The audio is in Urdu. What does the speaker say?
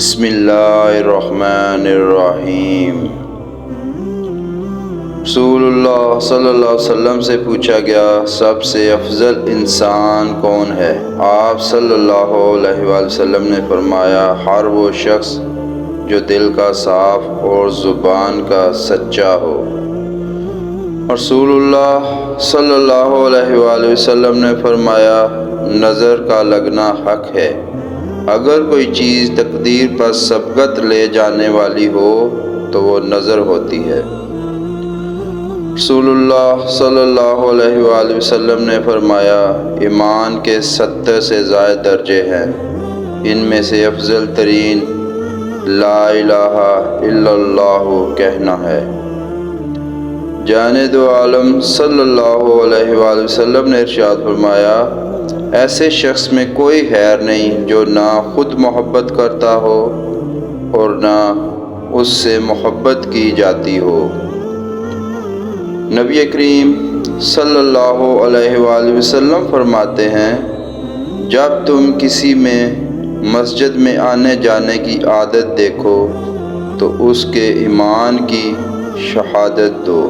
بسم اللہ الرحمن الرحیم۔ رسول اللہ صلی اللہ علیہ وسلم سے پوچھا گیا، سب سے افضل انسان کون ہے؟ آپ صلی اللہ علیہ وآلہ وسلم نے فرمایا، ہر وہ شخص جو دل کا صاف اور زبان کا سچا ہو۔ رسول اللہ صلی اللہ علیہ وآلہ وسلم نے فرمایا، نظر کا لگنا حق ہے۔ اگر کوئی چیز تقدیر پر سبقت لے جانے والی ہو تو وہ نظر ہوتی ہے۔ رسول اللہ صلی اللہ علیہ وآلہ وسلم نے فرمایا، ایمان کے 70 سے زائد درجے ہیں، ان میں سے افضل ترین لا الہ الا اللہ کہنا ہے۔ جان دو عالم صلی اللہ علیہ وآلہ وسلم نے ارشاد فرمایا، ایسے شخص میں کوئی خیر نہیں جو نہ خود محبت کرتا ہو اور نہ اس سے محبت کی جاتی ہو۔ نبی کریم صلی اللہ علیہ وآلہ وسلم فرماتے ہیں، جب تم کسی میں مسجد میں آنے جانے کی عادت دیکھو تو اس کے ایمان کی شہادت دو۔